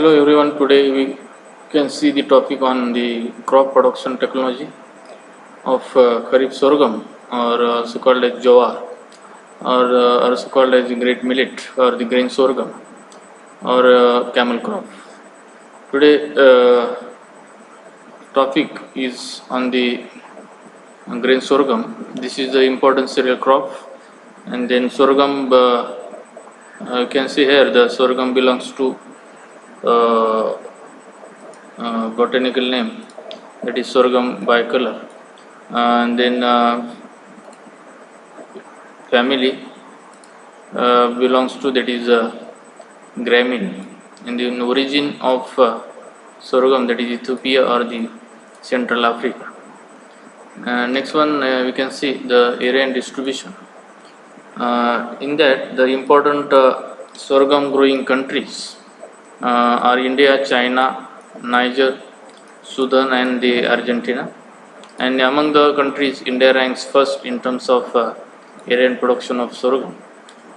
Hello everyone. Today we can see the topic on the crop production technology of Kharif sorghum, or also called as jowar, or also called as the great millet or the grain sorghum, or camel crop. Today topic is on the grain sorghum. This is the important cereal crop, and then sorghum. You can see here the sorghum belongs to uh, botanical name, that is sorghum bicolor, and then family belongs to, that is Gramine, and the origin of sorghum, that is Ethiopia or the Central Africa. Next one, we can see the area and distribution. In that, the important sorghum growing countries are India, China, Niger, Sudan, and the Argentina. And among the countries, India ranks first in terms of area and production of sorghum.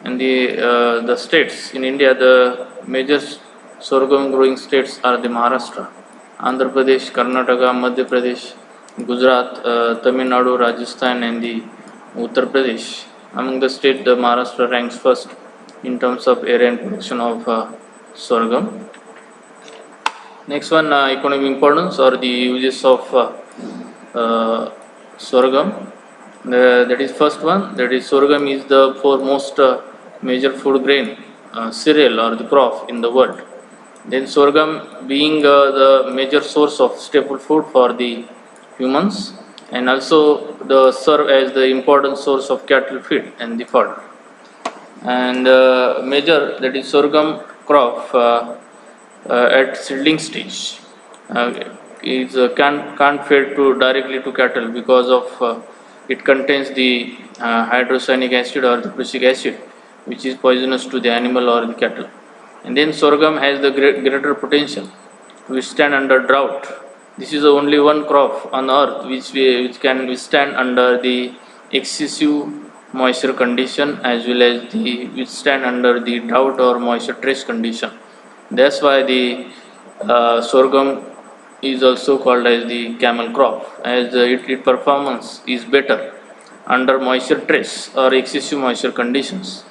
And the states in India, the major sorghum growing states are the Maharashtra, Andhra Pradesh, Karnataka, Madhya Pradesh, Gujarat, Tamil Nadu, Rajasthan, and the Uttar Pradesh. Among the states, the Maharashtra ranks first in terms of area and production of sorghum. Next one, economic importance or the uses of sorghum. That is first one. That is sorghum is the foremost major food grain, cereal or the crop in the world. Then sorghum being the major source of staple food for the humans, and also the serve as the important source of cattle feed and the fodder. And major, that is sorghum crop at seedling stage is can't feed to directly to cattle because of it contains the hydrocyanic acid or the prussic acid, which is poisonous to the animal or the cattle. And then sorghum has the greater potential to withstand under drought. This is the only one crop on earth which can withstand under the excessive moisture condition, as well as the withstand under the drought or moisture stress condition. That's why the sorghum is also called as the camel crop, as its performance is better under moisture stress or excessive moisture conditions.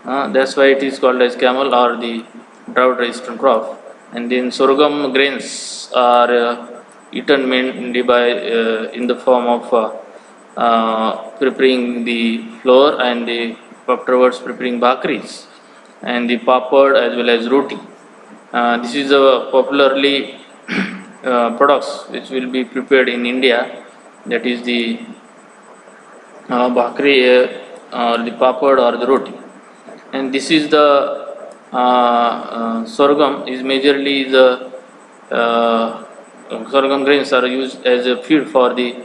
That's why it is called as camel or the drought resistant crop. And then sorghum grains are eaten mainly by in the form of preparing the flour, and afterwards preparing bakris and the papad as well as roti. This is a popularly products which will be prepared in India, that is the bakri or the papad or the roti. And this is the sorghum is majorly the sorghum grains are used as a feed for the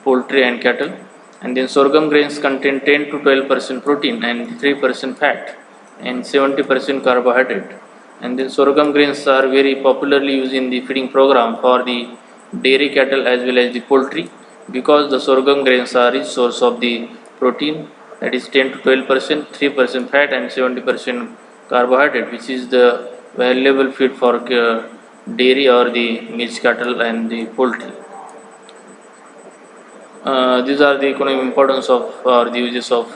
poultry and cattle. And then sorghum grains contain 10 to 12% protein and 3% fat and 70% carbohydrate. And then sorghum grains are very popularly used in the feeding program for the dairy cattle as well as the poultry, because the sorghum grains are rich source of the protein, that is 10 to 12%, 3% fat and 70% carbohydrate, which is the valuable feed for dairy or the milk cattle and the poultry. These are the economic importance of or the uses of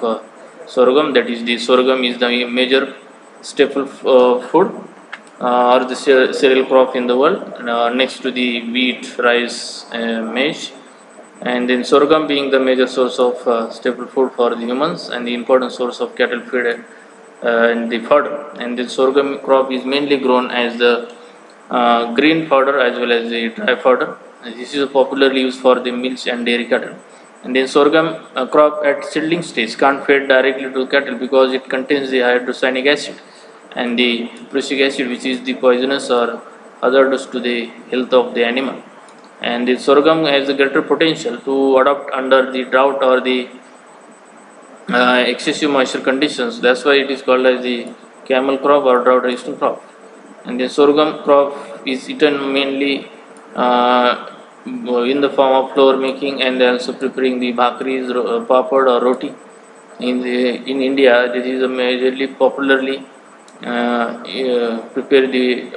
sorghum. That is, the sorghum is the major staple food or the cereal crop in the world, next to the wheat, rice, maize. And then sorghum being the major source of staple food for the humans and the important source of cattle feed and the fodder. And the sorghum crop is mainly grown as the green fodder as well as the dry fodder. This is popularly used for the milk and dairy cattle. And then sorghum crop at seedling stage can't feed directly to cattle because it contains the hydrocyanic acid and the prussic acid, which is the poisonous or hazardous to the health of the animal. And the sorghum has a greater potential to adapt under the drought or the excessive moisture conditions. That's why it is called as the camel crop or drought resistant crop. And the sorghum crop is eaten mainly in the form of flour making and also preparing the bhakris, papad or roti. In India, this is a majorly popularly prepare the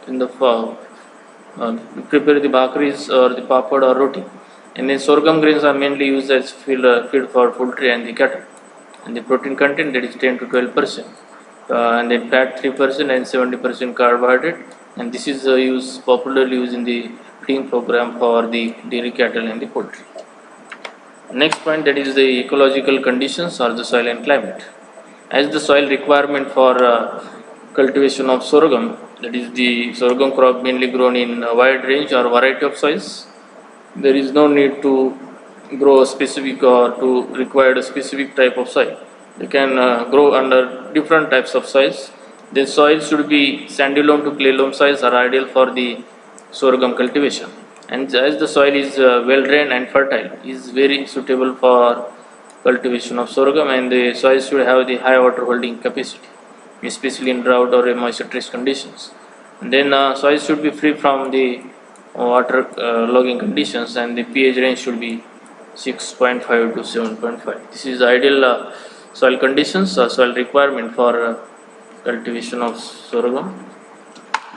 in the prepare the bhakris or the papad or roti. And then sorghum grains are mainly used as feed for poultry and the cattle. And the protein content that is 10 to 12%. And then fat 3% and 70% carbohydrate. And this is popularly used in the feeding program for the dairy cattle and the poultry. Next point, that is the ecological conditions or the soil and climate. As the soil requirement for cultivation of sorghum, that is the sorghum crop mainly grown in a wide range or variety of soils. There is no need to grow a specific or to require a specific type of soil. They can grow under different types of soils. The soil should be sandy loam to clay loam soils are ideal for the sorghum cultivation. And as the soil is well drained and fertile, is very suitable for cultivation of sorghum, and the soil should have the high water holding capacity, especially in drought or moisture-stress conditions. And then soil should be free from the water logging conditions, and the pH range should be 6.5 to 7.5. This is the ideal soil conditions, soil requirement for cultivation of sorghum.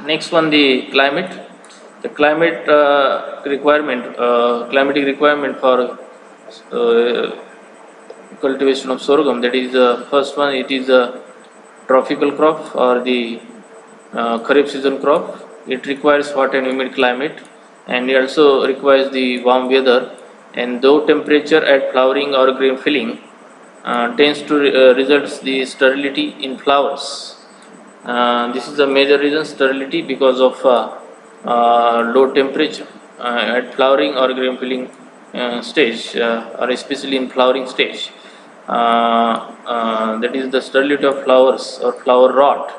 Next one, the climate. The climate climatic requirement for cultivation of sorghum. That is the first one. It is a tropical crop or the kharif season crop. It requires hot and humid climate, and it also requires the warm weather. And low temperature at flowering or grain filling tends to results the sterility in flowers. This is the major reason, sterility, because of low temperature at flowering or grain filling stage, or especially in flowering stage. That is the sterility of flowers or flower rot,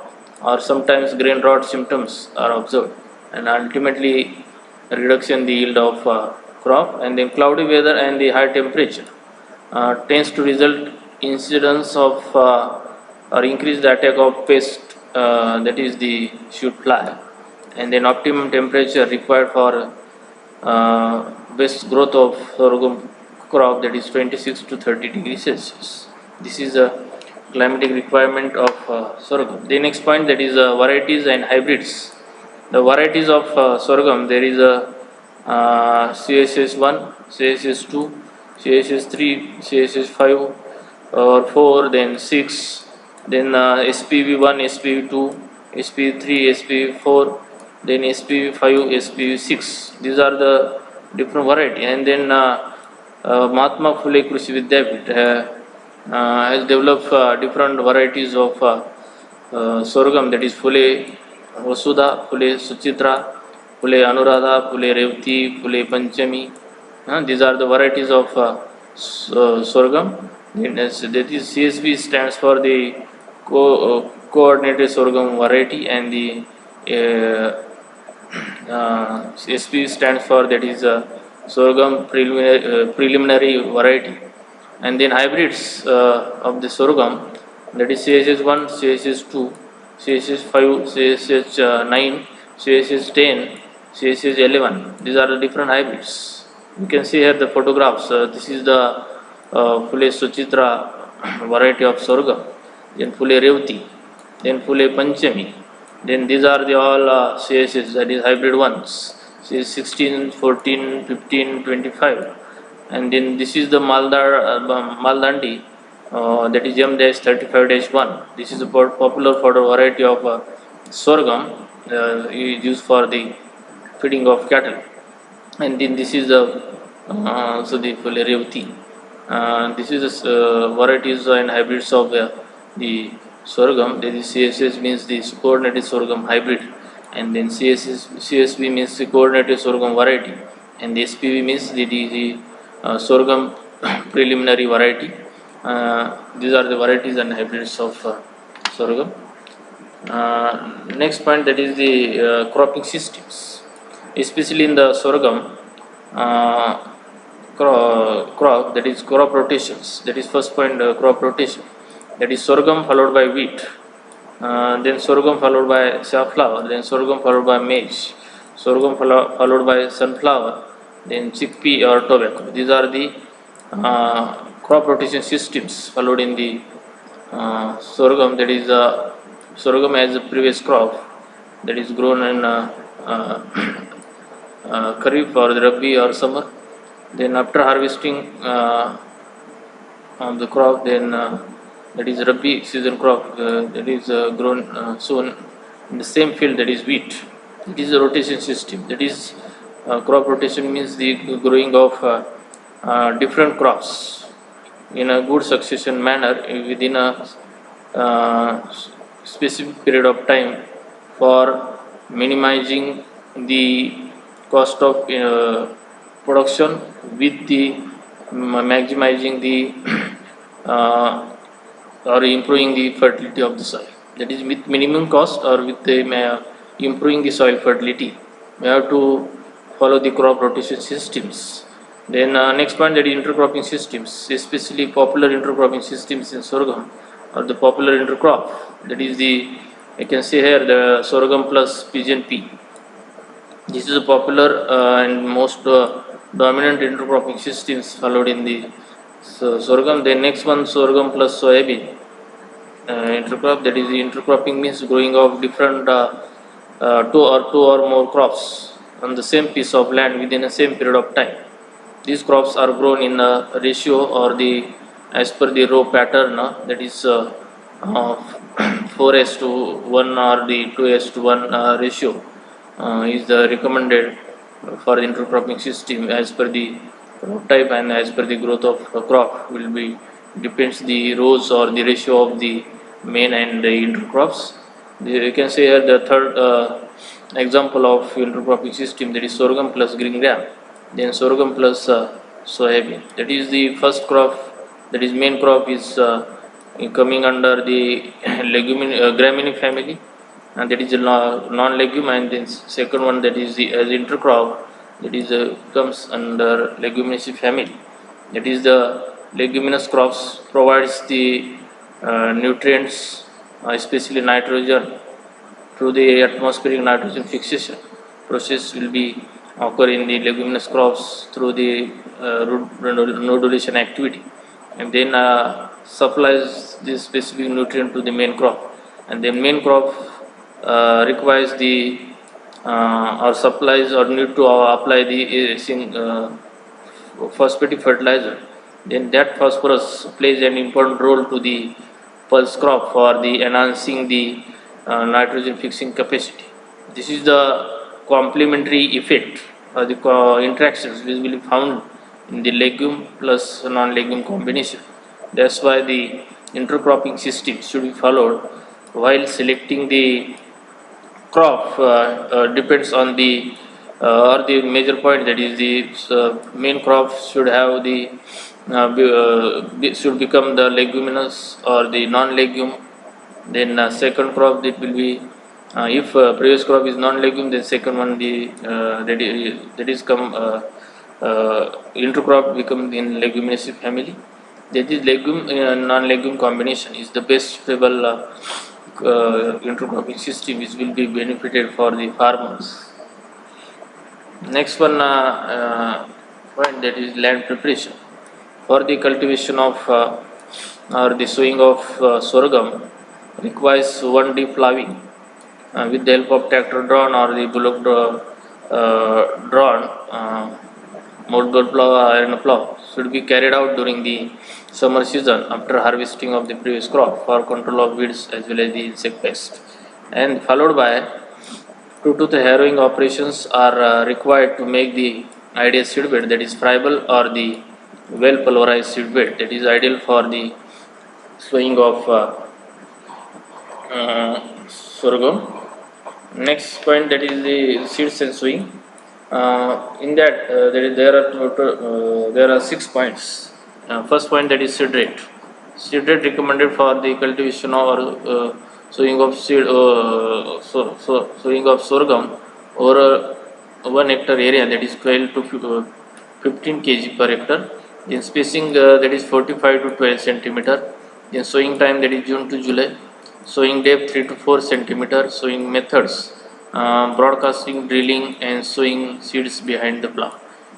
or sometimes grain rot symptoms are observed, and ultimately reduction in the yield of crop. And then cloudy weather and the high temperature tends to result incidence of or increase the attack of pest, that is the shoot fly. And then optimum temperature required for best growth of sorghum crop, that is 26 to 30 degrees Celsius. This is a climatic requirement of sorghum. The next point, that is varieties and hybrids. The varieties of sorghum, there is a CSS1, CSS2, CSS3, CSS5 or 4, then 6, then SPV1, SPV2, SPV3, SPV4, then SPV5, SPV6. These are the different variety. And then Mahatma Phule Krishi Vidyapit has developed different varieties of sorghum, that is Phule Vasudha, Phule Suchitra, Phule Anuradha, Phule Revati, Phule Panchami. These are the varieties of sorghum. That is CSV stands for the coordinated sorghum variety, and the SP stands for, that is sorghum preliminary variety. And then hybrids of the sorghum, that is CSS1, CSS2, CSS5, CSS9, CSS10, CSS11. These are the different hybrids. You can see here the photographs. This is the Phule Suchitra variety of sorghum, then Phule Revati, then Phule Panchami. Then these are the all CSS, that is hybrid ones. CS 16, 14, 15, 25. And then this is the Maldandi, that is M-35-1. This is a popular for the variety of sorghum used for the feeding of cattle. And then this is the so the Phule Revati. This is the varieties and hybrids of the sorghum. That is CSS means the coordinated sorghum hybrid, and then CSV means the coordinated sorghum variety, and the SPV means the sorghum preliminary variety. These are the varieties and hybrids of sorghum. Next point, that is the cropping systems, especially in the sorghum crop, that is crop rotations. That is first point, crop rotation. That is sorghum followed by wheat, then sorghum followed by safflower, then sorghum followed by maize, sorghum followed by sunflower, then chickpea or tobacco. These are the crop rotation systems followed in the sorghum. That is sorghum as a previous crop, that is grown in Kharif or the Rabi or summer. Then after harvesting of the crop, then that is Rabi season crop, that is grown soon in the same field, that is wheat. It is a rotation system. That is crop rotation means the growing of different crops in a good succession manner within a specific period of time for minimizing the cost of production with the maximizing the uh, or improving the fertility of the soil. That is with minimum cost or with the improving the soil fertility. We have to follow the crop rotation systems. Then next point, that is intercropping systems, especially popular intercropping systems in sorghum or the popular intercrop. That is the, I can see here, the sorghum plus pigeon pea. This is a popular and most dominant intercropping systems followed in the sorghum. Then next one, sorghum plus soybean intercrop. That is the intercropping means growing of different two or more crops on the same piece of land within the same period of time. These crops are grown in a ratio or the as per the row pattern, that is 4s to 1 or the 2s to 1 ratio is the recommended for the intercropping system as per the crop type and as per the growth of crop will be depends the rows or the ratio of the main and the intercrops. You can say here the third example of intercropping system, that is sorghum plus green gram, then sorghum plus soybean. That is the first crop, that is main crop is coming under the gramine family, and that is a non-legume, and then second one, that is the as intercrop, that is comes under leguminous family. That is the leguminous crops provides the nutrients, especially nitrogen, through the atmospheric nitrogen fixation process will be occur in the leguminous crops through the nodulation activity, and then supplies this specific nutrient to the main crop, and the main crop requires the or supplies or need to apply the phosphatic fertilizer. Then that phosphorus plays an important role to the pulse crop for the enhancing the nitrogen fixing capacity. This is the complementary effect or the interactions which will be found in the legume plus non-legume combination. That's why the intercropping system should be followed while selecting the crop. Depends on the or the major point, that is the main crop should have the should become the leguminous or the non-legume. Then second crop, that will be if previous crop is non-legume, then second one the that is come intercrop become in leguminous family. That is legume non-legume combination is the best suitable intercropping system which will be benefited for the farmers. Next one point, that is land preparation. For the cultivation of or the sowing of sorghum requires 1D ploughing with the help of tractor drawn or the bullock drawn moldboard plow or iron plow should be carried out during the summer season after harvesting of the previous crop for control of weeds as well as the insect pest, and followed by two to harrowing operations are required to make the ideal seedbed, that is friable or the well pulverized seedbed, that is ideal for the sowing of sorghum. Next point, that is the seeds and sowing. In that there are 6 points. First point, that is seed rate. Seed rate recommended for the cultivation or sowing of sowing of sorghum over 1 hectare area, that is 12 to 15 kg per hectare. Then spacing that is 45 to 12 centimeter. Then sowing time, that is June to July. Sowing depth 3 to 4 centimeter. Sowing methods broadcasting, drilling, and sowing seeds behind the plough.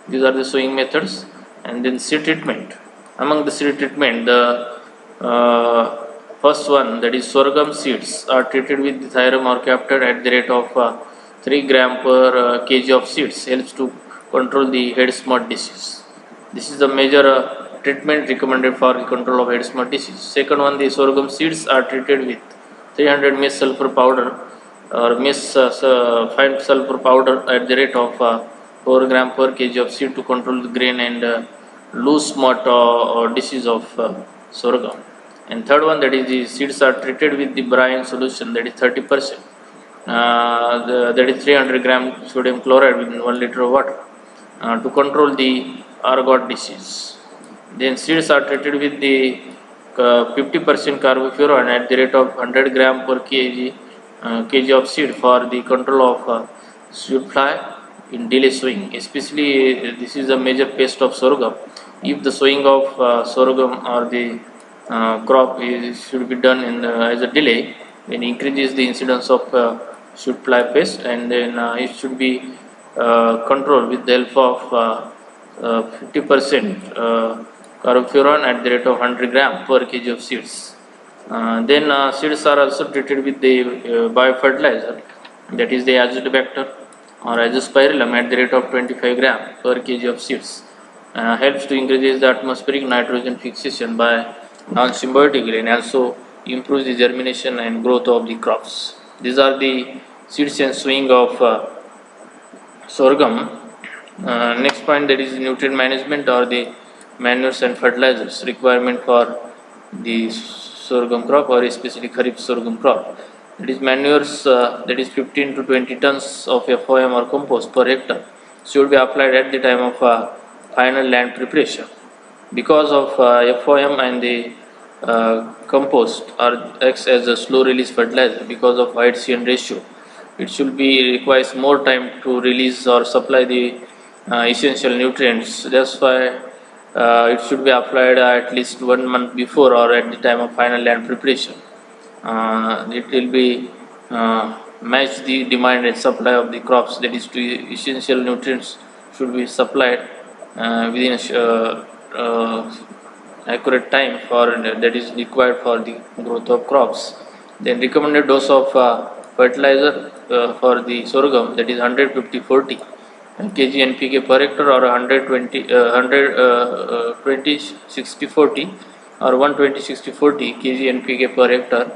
These are the sowing methods. And then seed treatment. Among the seed treatment, the first one, that is sorghum seeds, are treated with the thiram or captor at the rate of 3 gram per kg of seeds, helps to control the head smut disease. This is the major treatment recommended for the control of head smut disease. Second one, the sorghum seeds are treated with 300 mg sulfur powder or fine sulfur powder at the rate of 4 gram per kg of seed to control the grain and loose smut or disease of sorghum. And third one, that is the seeds are treated with the brine solution, that is 30%. That is 300 gram sodium chloride in 1 liter of water to control the ergot disease. Then seeds are treated with the 50% carbofuran at the rate of 100 gram per kg of seed for the control of sweet fly in delay sowing. Especially this is a major pest of sorghum. If the sowing of sorghum or the crop should be done as a delay, then increases the incidence of sweet fly pest, and then it should be controlled with the help of 50% carbofuran at the rate of 100 gram per kg of seeds. Then seeds are also treated with the biofertilizer, that is the azotobacter or azospirillum at the rate of 25 gram per kg of seeds. Helps to increase the atmospheric nitrogen fixation by non-symbiotically, and also improves the germination and growth of the crops. These are the seeds and sowing of sorghum. Next point, that is nutrient management or the manures and fertilizers requirement for the sorghum crop or especially kharif sorghum crop. That is manures, that is 15 to 20 tons of FOM or compost per hectare should be applied at the time of final land preparation. Because of FOM and the compost acts as a slow release fertilizer because of height CN ratio, it should be requires more time to release or supply the essential nutrients. That's why it should be applied at least 1 month before or at the time of final land preparation. It will be match the demand and supply of the crops, that is to essential nutrients should be supplied within accurate time for that is required for the growth of crops. Then recommended dose of fertilizer for the sorghum, that is 150-40 kg NPK per hectare or 120-60-40 or 120-60-40 kg NPK per hectare.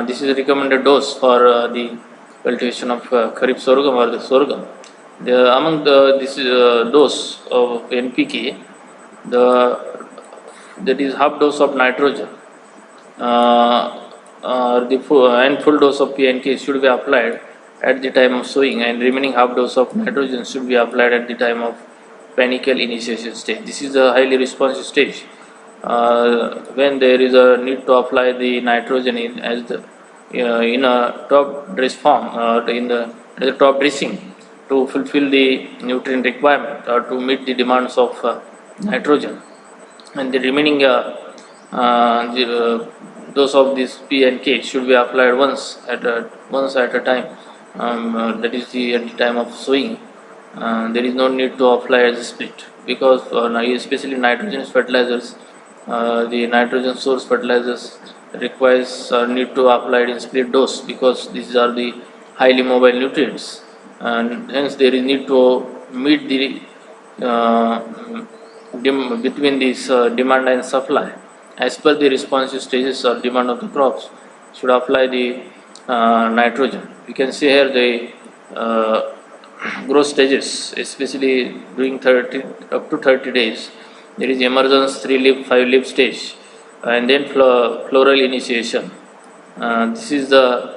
This is a recommended dose for the cultivation of kharif sorghum or the sorghum. Among this dose of NPK, that is half dose of nitrogen and full dose of PNK should be applied at the time of sowing, and remaining half dose of nitrogen should be applied at the time of panicle initiation stage. This is a highly responsive stage when there is a need to apply the nitrogen in a top dress form or in the top dressing to fulfill the nutrient requirement or to meet the demands of nitrogen, and the remaining dose of this P and K should be applied once at a time. That is at the time of sowing. There is no need to apply as a split because especially nitrogenous fertilizers, the nitrogen source fertilizers requires need to apply it in split dose because these are the highly mobile nutrients, and hence there is need to meet the between this demand and supply as per the responsive stages or demand of the crops should apply the nitrogen. You can see here the growth stages, especially during 30 up to 30 days. There is emergence, 3 leaf, 5 leaf stage, and then floral initiation. This is the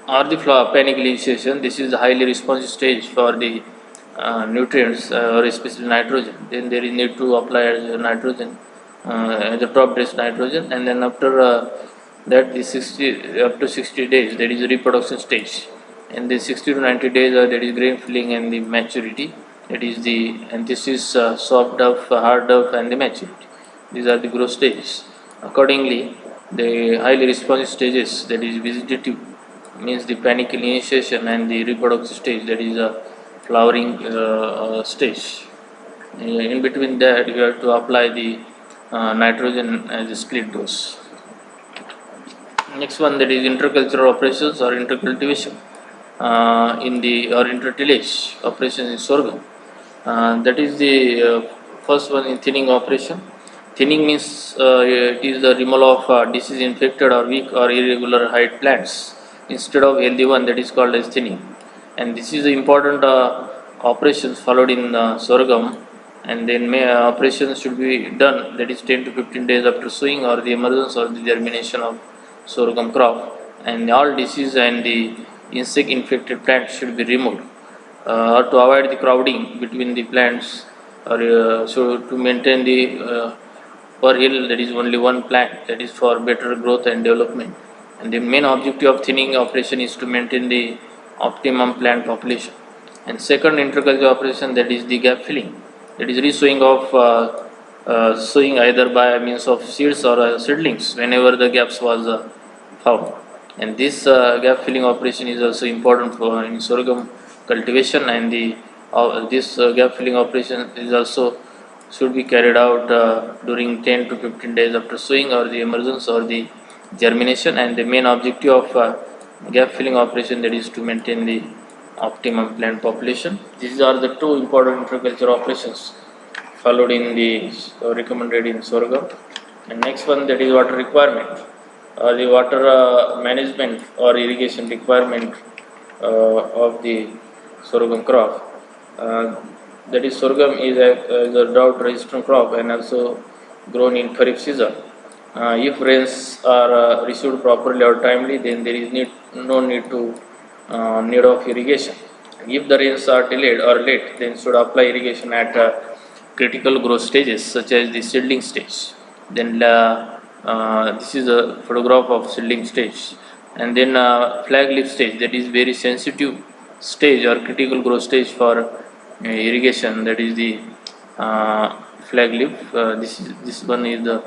or the panicle initiation. This is the highly responsive stage for the nutrients or especially nitrogen. Then there is need to apply nitrogen, the top dress nitrogen, and then after that the 60 up to 60 days, that is the reproduction stage, and the 60 to 90 days that is grain filling and the maturity, that is the anthesis, soft duff, hard duff, and the maturity. These are the growth stages. Accordingly, the highly responsive stages, that is vegetative, means the panicle initiation, and the reproductive stage, that is a flowering stage. In between that, you have to apply the nitrogen as a split dose. Next one, that is intercultural operations or intercultivation in the or intertillage operations in sorghum. That is the first one in thinning operation. Thinning means it is the removal of disease infected or weak or irregular height plants instead of healthy one, that is called as thinning. And this is the important operations followed in sorghum, and then operations should be done, that is 10 to 15 days after sowing or the emergence or the germination of sorghum crop, and all disease and the insect infected plants should be removed or to avoid the crowding between the plants, or so to maintain the per hill there is only one plant, that is for better growth and development. And the main objective of thinning operation is to maintain the optimum plant population. And second interculture operation, that is the gap filling, that is resowing of sowing either by means of seeds or seedlings whenever the gaps was found. And this gap filling operation is also important for in sorghum cultivation, and the this gap filling operation is also should be carried out during 10 to 15 days after sowing or the emergence or the germination. And the main objective of gap filling operation, that is to maintain the optimum plant population. These are the two important interculture operations followed in the recommended in sorghum. And next one, that is water requirement, the water management or irrigation requirement of the sorghum crop. That is sorghum is a drought resistant crop and also grown in Kharif season. If rains are received properly or timely, then there is no need to need of irrigation. If the rains are delayed or late, then should apply irrigation at critical growth stages such as the seedling stage. Then this is a photograph of seedling stage. And then flag leaf stage, that is very sensitive stage or critical growth stage for irrigation, that is the flag leaf. This one is the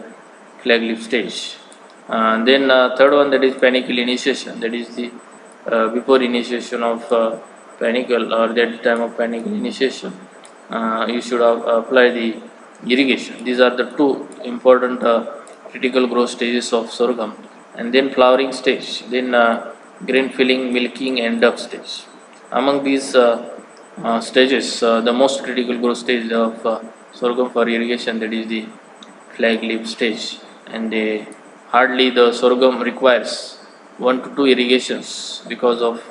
flag leaf stage. Then third one, that is panicle initiation, that is the before initiation of panicle or that time of panicle initiation, you should apply the irrigation. These are the two important critical growth stages of sorghum. And then flowering stage, then grain filling, milking, and duct stage. Among these stages, the most critical growth stage of sorghum for irrigation, that is the flag leaf stage. And hardly the sorghum requires 1 to 2 irrigations because of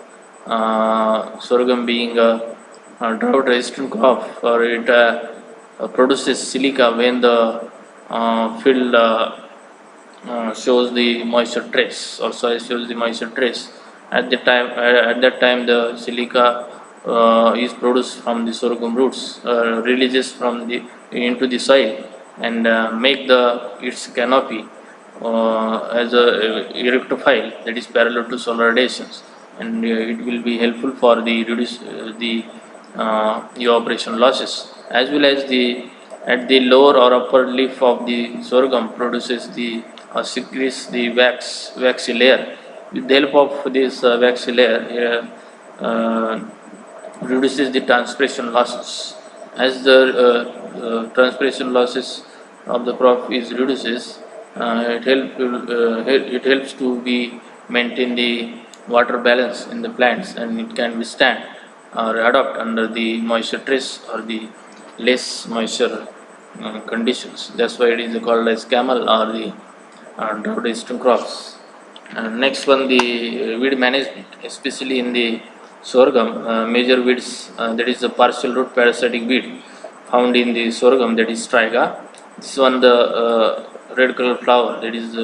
sorghum being a drought resistant crop, or it produces silica when the field shows the moisture trace, or soil shows the moisture trace. At that time the silica is produced from the sorghum roots, releases from the into the soil, and make the its canopy as a erectophile, that is parallel to solar radiations, and it will be helpful for the reduce the evaporation losses, as well as the at the lower or upper leaf of the sorghum produces the secretes the waxy layer. With the help of this waxy layer, reduces the transpiration losses. As the transpiration losses of the crop is reduces, it helps to be maintain the water balance in the plants, and it can withstand or adapt under the moisture stress or the less moisture conditions. That's why it is called as camel or the drought resistant crops. And next one, the weed management, especially in the sorghum, major weeds, that is the partial root parasitic weed found in the sorghum, that is striga. This one, the red color flower, that is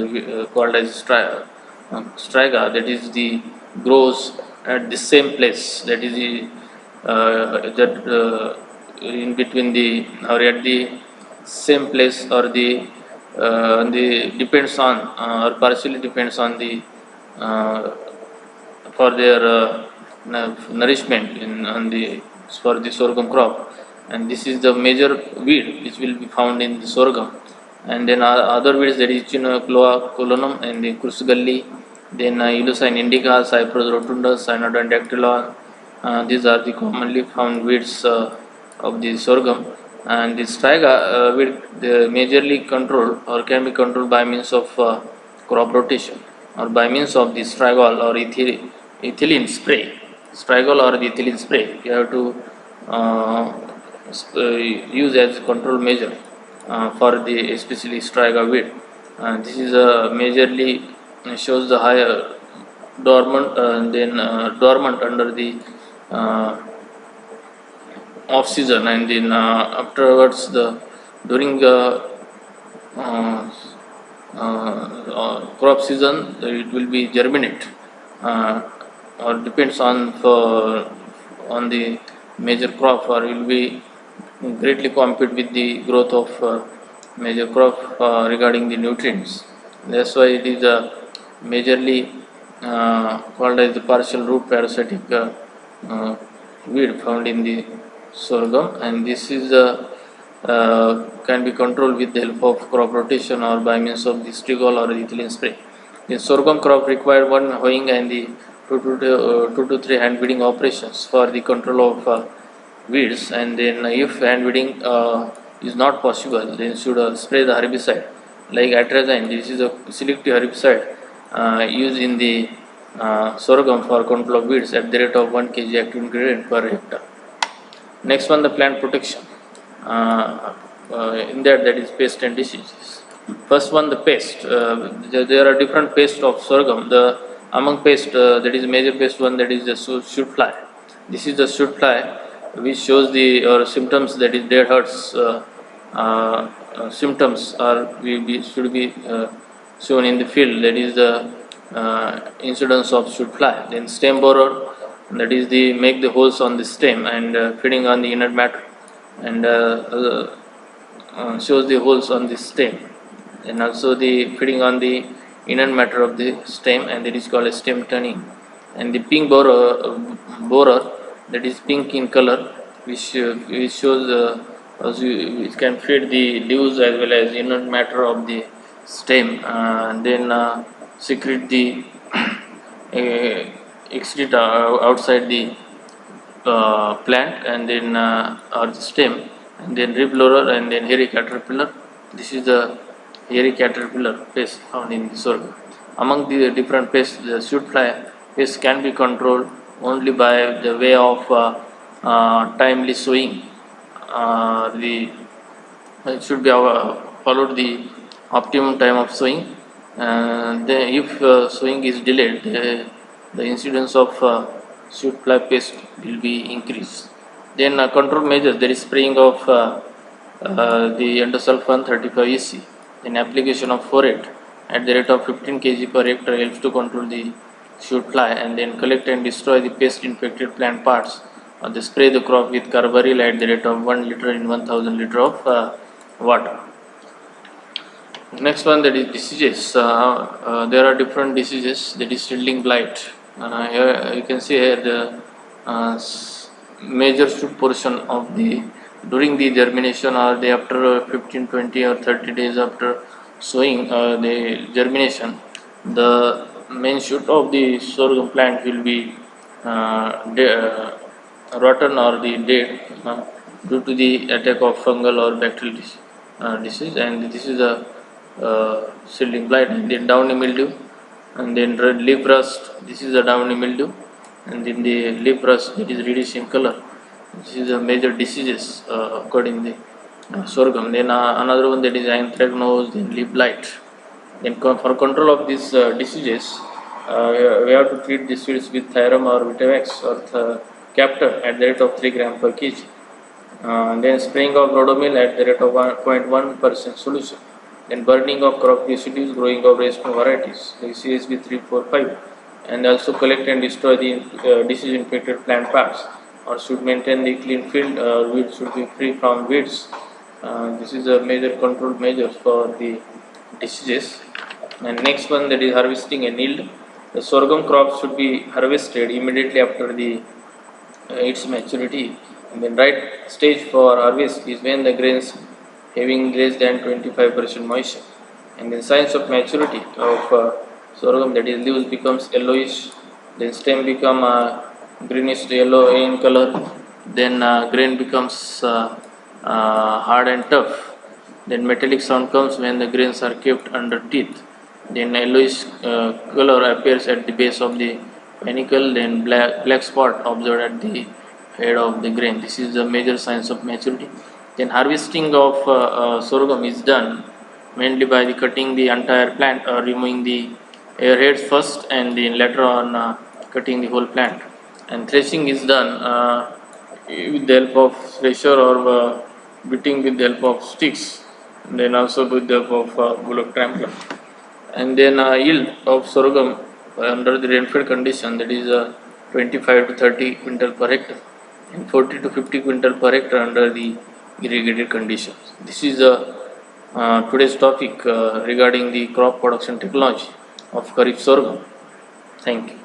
called as striga, that is the grows at the same place, that is the in between the or at the same place, or the depends on or partially depends on the for their nourishment on the for the sorghum crop. And this is the major weed which will be found in the sorghum. And then other weeds, that is Chinocloa colonum and the Crusgalli, then Ilusine indica, Cyprus rotundus, Cynodon dactylon. These are the commonly found weeds of the sorghum. And this striga will majorly controlled or can be controlled by means of crop rotation or by means of the strigol or ethylene spray. Strigol or the ethylene spray you have to uh, use as control measure for the especially striga weed. This is majorly shows the higher dormant then dormant under the uh, off season, and then afterwards the during the uh, crop season it will be germinate uh, or depends on the major crop, or will be greatly compete with the growth of major crop regarding the nutrients. That's why it is majorly called as the partial root parasitic uh, weed found in the sorghum, and this is can be controlled with the help of crop rotation or by means of the strigol or the ethylene spray. The sorghum crop required one hoeing and the 2 to 3 hand weeding operations for the control of weeds, and then if hand weeding is not possible, then should spray the herbicide like atrazine. This is a selective herbicide used in the sorghum for control of weeds at the rate of 1 kg active ingredient per hectare. Next one, the plant protection. In that is pest and diseases. First one, the pest. There are different pests of sorghum. The among pest that is major pest one, that is the shoot fly. This is the shoot fly which shows the symptoms, that is dead hurts symptoms are should be shown in the field. That is the incidence of shoot fly. Then stem borer, that is the make the holes on the stem and feeding on the inert matter, and shows the holes on the stem, and also the feeding on the inert matter of the stem, and that is called a stem turning. And the pink borer, that is pink in color, which shows which can feed the leaves as well as inert matter of the stem, and then secrete the excrete outside the plant, and then or the stem, and then rib roller, and then hairy caterpillar. This is the hairy caterpillar pest found in the sorghum. Among the different pests, the shoot fly pest can be controlled only by the way of timely sowing. The it should be followed the optimum time of sowing. If sowing is delayed, the incidence of shoot fly pest will be increased. Then control measures, there is spraying of the endosulfan 35 EC, then application of Forate at the rate of 15 kg per hectare helps to control the shoot fly, and then collect and destroy the pest infected plant parts. They spray the crop with carbaryl at the rate of 1 liter in 1000 liter of water. Next one, that is diseases. There are different diseases. That is seedling blight. Here you can see here the major shoot portion of the during the germination or the after 15, 20 or 30 days after sowing the germination, the main shoot of the sorghum plant will be rotten or the dead due to the attack of fungal or bacterial disease, and this is a seedling blight. And then downy mildew, and then red leaf rust. This is the downy mildew, and then the leaf rust, that is reddish in color. This is a major diseases according to the sorghum. Then another one, that is anthracnose, then leaf blight. Then for control of these diseases, we have to treat the seeds with Thiram or Vitamax or Captor at the rate of 3 gram per kg. Then spraying of Rodomil at the rate of 1.1% solution. Then burning of crop residues growing of resistant varieties like CSB 345, and also collect and destroy the disease infected plant parts, or should maintain the clean field. Weeds should be free from weeds. This is a major control measures for the diseases. And next one, that is harvesting and yield. The sorghum crop should be harvested immediately after the its maturity. And the right stage for harvest is when the grains having less than 25% moisture. And the signs of maturity of sorghum, that is leaves becomes yellowish, then stem become greenish yellow in color, then grain becomes hard and tough. Then metallic sound comes when the grains are kept under teeth. Then yellowish color appears at the base of the panicle. Then black spot observed at the head of the grain. This is the major signs of maturity. Then harvesting of sorghum is done mainly by the cutting the entire plant or removing the airheads first and then later on cutting the whole plant. And threshing is done with the help of thresher or beating with the help of sticks, and then also with the help of bullock trampler. And then yield of sorghum under the rainfed condition, that is 25 to 30 quintal per hectare and 40 to 50 quintal per hectare under the irrigated conditions. This is today's topic regarding the crop production technology of Kharif sorghum. Thank you.